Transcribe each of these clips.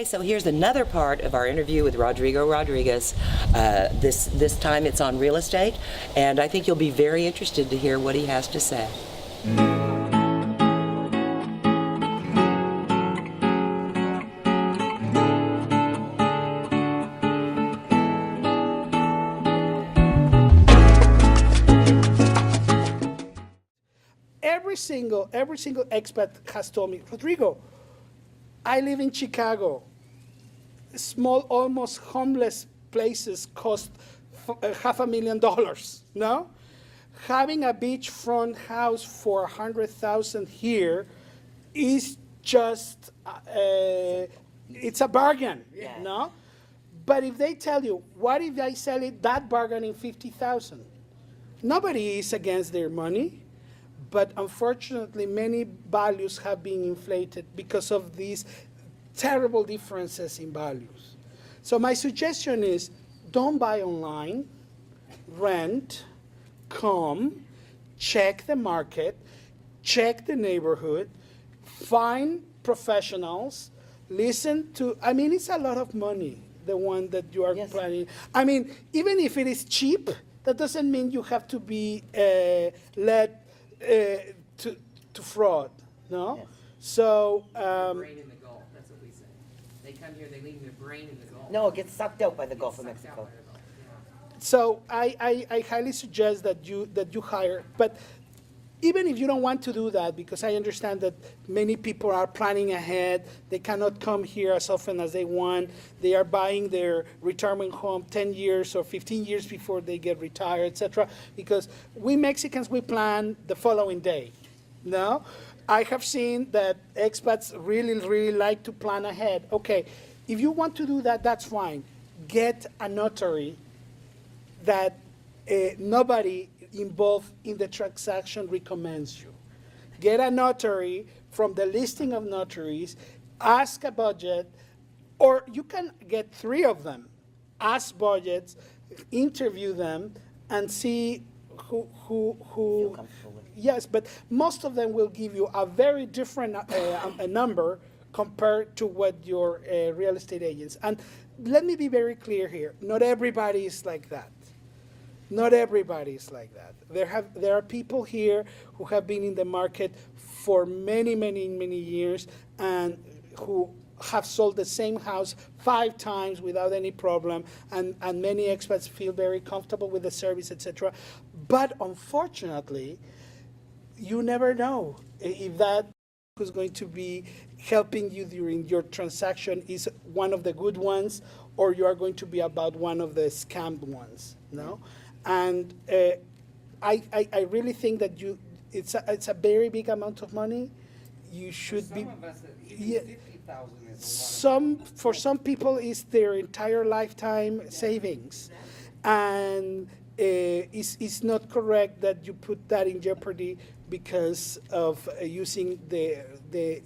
Okay, so here's another part of our interview with Rodrigo Rodriguez. This time it's on real estate, and I think you'll be very interested to hear what he has to say. Every single expat has told me, Rodrigo, I live in Chicago. Small, almost homeless places cost $500,000. No, having a beachfront house for $100,000 here is just it's a bargain. Yeah. No, but if they tell you, what if I sell it that bargain in $50,000? Nobody is against their money. But unfortunately, many values have been inflated because of these terrible differences in values. So my suggestion is, don't buy online, rent, come, check the market, check the neighborhood, find professionals, listen to, I mean, it's a lot of money, the one that you are planning. I mean, even if it is cheap, that doesn't mean you have to be led to fraud, no? Yes. So brain in the Gulf, that's what we say. They come here, they leave their brain in the Gulf. No, it gets sucked out by the Gulf of Mexico. so I highly suggest that you hire, but even if you don't want to do that, because I understand that many people are planning ahead, they cannot come here as often as they want, they are buying their retirement home 10 years or 15 years before they get retired, etc. Because we Mexicans, we plan the following day, no? I have seen that expats really like to plan ahead. Okay, if you want to do that, that's fine. Get a notary that nobody involved in the transaction recommends you. Get a notary from the listing of notaries, ask a budget, or you can get 3 of them. Ask budgets, interview them, and see who yes, but most of them will give you a very different a number compared to what your real estate agents. And let me be very clear here, not everybody is like that. Not everybody is like that. There are people here who have been in the market for many years and who have sold the same house 5 times without any problem, and many expats feel very comfortable with the service, etc. But unfortunately, you never know if that who's going to be helping you during your transaction is one of the good ones, or you are going to be about one of the scammed ones. No. And I really think that it's a very big amount of money. You should For be. some of us, Yeah, 50,000 is a lot. for some people, it's their entire lifetime savings, and it's not correct that you put that in jeopardy because of using the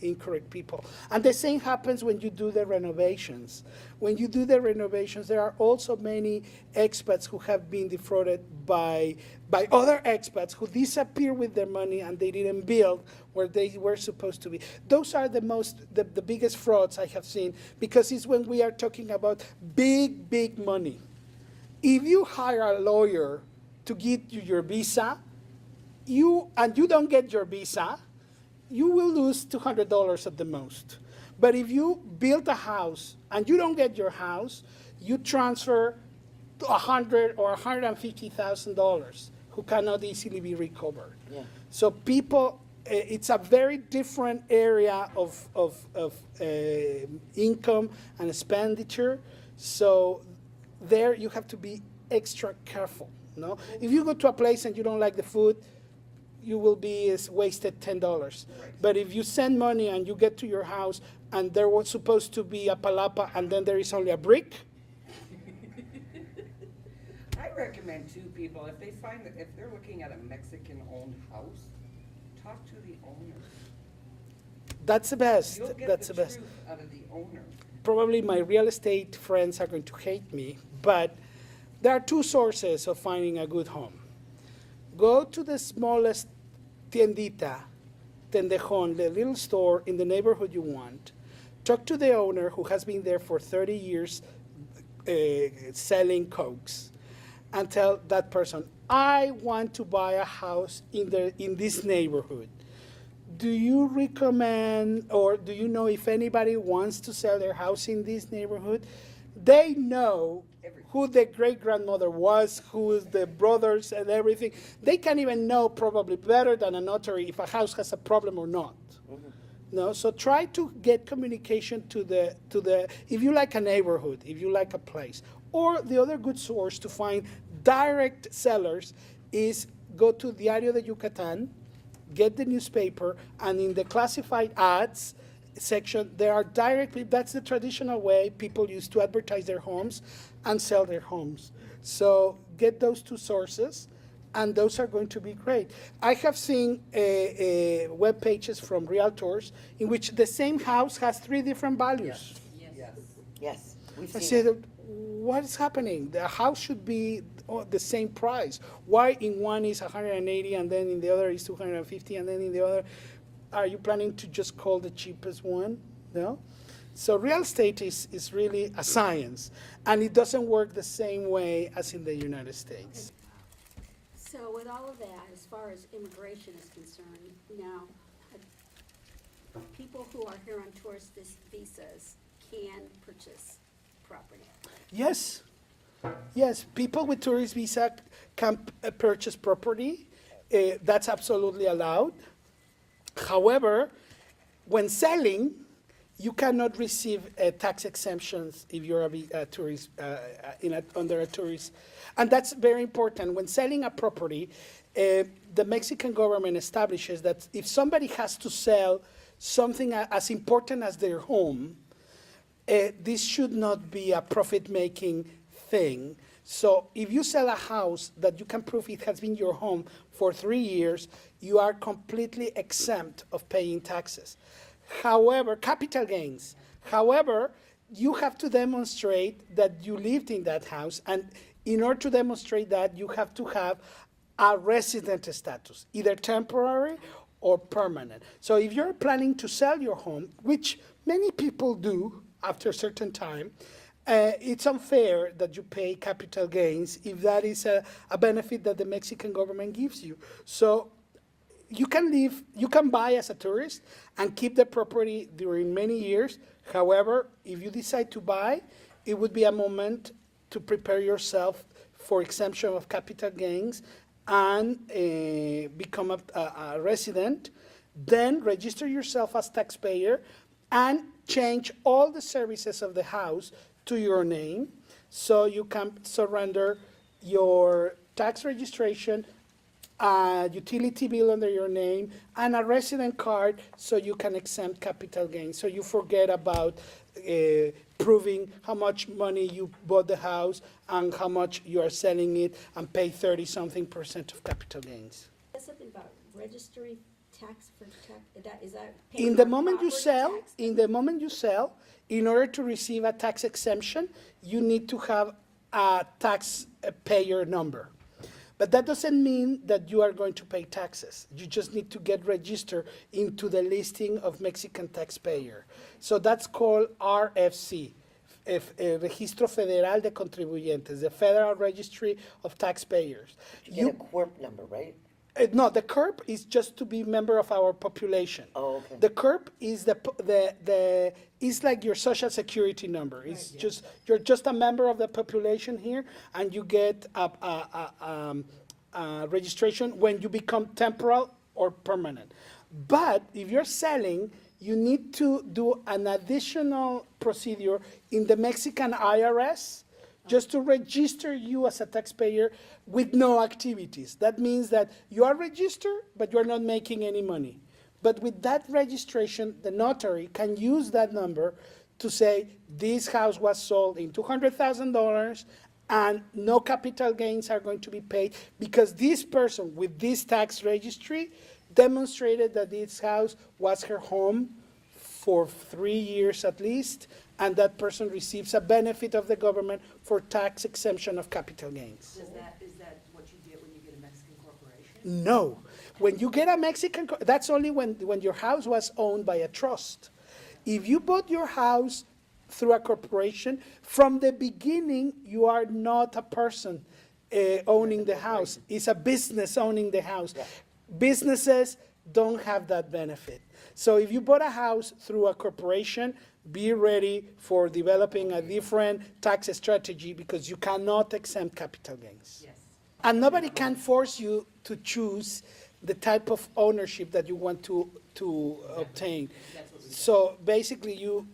incorrect people. And the same happens when you do the renovations. When you do the renovations, there are also many expats who have been defrauded by other expats who disappear with their money and they didn't build where they were supposed to be. Those are the biggest frauds I have seen, because it's when we are talking about big money. If you hire a lawyer to get you your visa, you don't get your visa, you will lose $200 at the most. But if you build a house and you don't get your house, you transfer $100,000 or $150,000 who cannot easily be recovered. Yeah. So people, it's a very different area of income and expenditure. So there you have to be extra careful. No, if you go to a place and you don't like the food, you will be wasted $10. Right. But if you send money and you get to your house and there was supposed to be a palapa and then there is only a brick. I recommend too, people, if they find that if they're looking at a Mexican-owned house, talk to the owner. That's the best. You'll get That's the the best. truth out of the owner. Probably my real estate friends are going to hate me, but there are 2 sources of finding a good home. Go to the smallest tiendita, tendejón, the little store in the neighborhood you want. talk to the owner who has been there for 30 years selling cokes, and tell that person, I want to buy a house in this neighborhood. Do you recommend, or do you know if anybody wants to sell their house in this neighborhood? They know who the great-grandmother was, who is the brothers and everything. They can even know probably better than a notary if a house has a problem or not. No, so try to get communication to the, if you like a neighborhood, if you like a place. Or the other good source to find direct sellers is go to Diario de Yucatan, get the newspaper, and in the classified ads section, there are directly, that's the traditional way people used to advertise their homes and sell their homes. So get those two sources, and those are going to be great. I have seen web pages from realtors in which the same house has 3 different values. Yes, we've I seen said, that. what is happening? The house should be the same price. Why in one is 180 and then in the other is 250 and then in the other, are you planning to just call the cheapest one? No? So real estate is really a science, and it doesn't work the same way as in the United States. So with all of that, as far as immigration is concerned, now, people who are here on tourist visas can purchase property. Yes, yes, people with tourist visa can purchase property. That's absolutely allowed. However, when selling, you cannot receive tax exemptions if you're a tourist, under a tourist. And that's very important. When selling a property, the Mexican government establishes that if somebody has to sell something as important as their home, this should not be a profit-making thing. So if you sell a house that you can prove it has been your home for 3 years, you are completely exempt of paying taxes. However, capital gains. However, you have to demonstrate that you lived in that house, and in order to demonstrate that, you have to have a resident status, either temporary or permanent. So if you're planning to sell your home, which many people do after a certain time, it's unfair that you pay capital gains if that is a benefit that the Mexican government gives you. So you can buy as a tourist and keep the property during many years. However, if you decide to buy, it would be a moment to prepare yourself for exemption of capital gains and become a resident. Then register yourself as taxpayer and change all the services of the house to your name, so you can surrender your tax registration, a utility bill under your name, and a resident card, so you can exempt capital gains. So you forget about proving how much money you bought the house and how much you are selling it, and pay 30-something% of capital gains. There's something about registry tax for tax, is that paying In the on moment you property tax? sell, in order to receive a tax exemption, you need to have a taxpayer number. But that doesn't mean that you are going to pay taxes. You just need to get registered into the listing of Mexican taxpayer. So that's called RFC, Registro Federal de Contribuyentes, the Federal Registry of Taxpayers. You get a corp number, right? No, the CURP is just to be member of our population. Oh, okay. The CURP is is like your social security number. It's just, you're just a member of the population here, and you get a registration when you become temporal or permanent. But if you're selling, you need to do an additional procedure in the Mexican IRS just to register you as a taxpayer with no activities. That means that you are registered, but you're not making any money. But with that registration, the notary can use that number to say, this house was sold in $200,000 and no capital gains are going to be paid because this person with this tax registry demonstrated that this house was her home for 3 years at least, and that person receives a benefit of the government for tax exemption of capital gains. Is that what you get when you get a Mexican corporation? No. When you get a Mexican, that's only when your house was owned by a trust. If you bought your house through a corporation, from the beginning, you are not a person owning the house. It's a business owning the house. Businesses don't have that benefit. So if you bought a house through a corporation, be ready for developing a different tax strategy because you cannot exempt capital gains. Yes. And nobody can force you to choose the type of ownership that you want to obtain. That's what we said. So basically,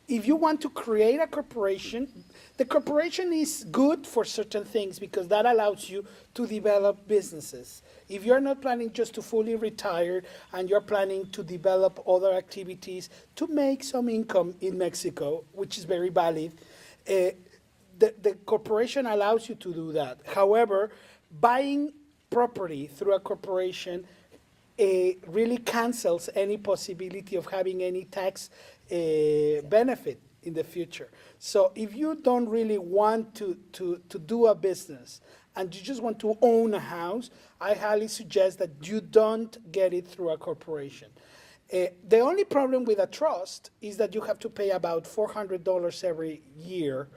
if you want to create a corporation, the corporation is good for certain things because that allows you to develop businesses. If you're not planning just to fully retire and you're planning to develop other activities to make some income in Mexico, which is very valid, the corporation allows you to do that. However, buying property through a corporation really cancels any possibility of having any tax benefit in the future. So if you don't really want to do a business and you just want to own a house, I highly suggest that you don't get it through a corporation. The only problem with a trust is that you have to pay about $400 every year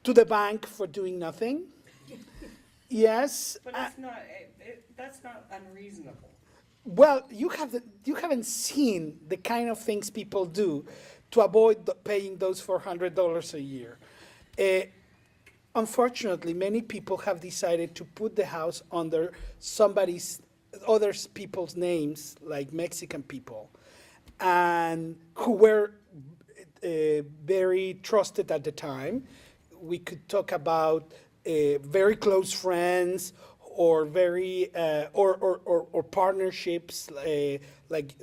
to the bank for doing nothing. Yes. But it's not, that's not unreasonable. Well, you haven't seen the kind of things people do to avoid paying those $400 a year. Unfortunately, many people have decided to put the house under other people's names, like Mexican people, and who were very trusted at the time. We could talk about very close friends or very or partnerships like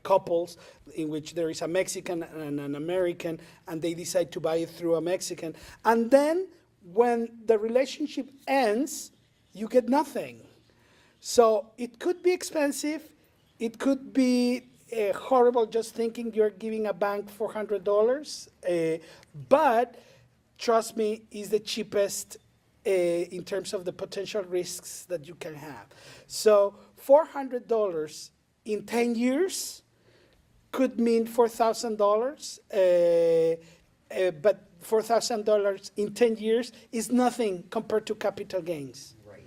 couples in which there is a Mexican and an American, and they decide to buy it through a Mexican, and then when the relationship ends, you get nothing. So it could be expensive, it could be horrible just thinking you're giving a bank $400, but trust me, is the cheapest in terms of the potential risks that you can have. So $400 in 10 years could mean $4,000, but $4,000 in 10 years is nothing compared to capital gains. Right.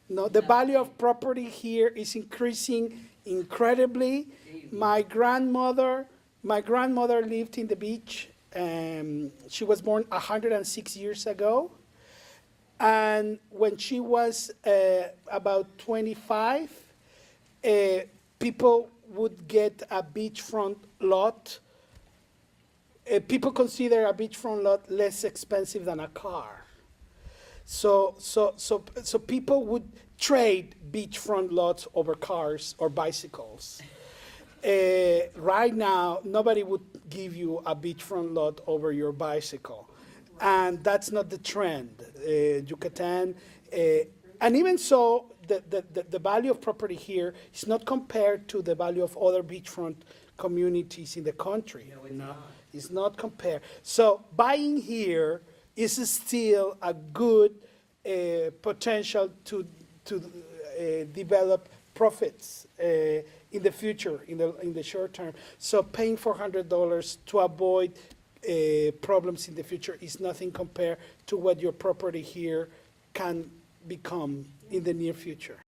No, the value of property here is increasing incredibly. My grandmother lived in the beach. She was born 106 years ago. And when she was about 25, people would get a beachfront lot. People consider a beachfront lot less expensive than a car. So people would trade beachfront lots over cars or bicycles. Right now, nobody would give you a beachfront lot over your bicycle. And that's not the trend. Yucatan, and even so, the value of property here is not compared to the value of other beachfront communities in the country. No, it's not. It's not compared. So buying here is still a good potential to develop profits in the future, in the short term. So paying $400 to avoid problems in the future is nothing compared to what your property here can become in the near future.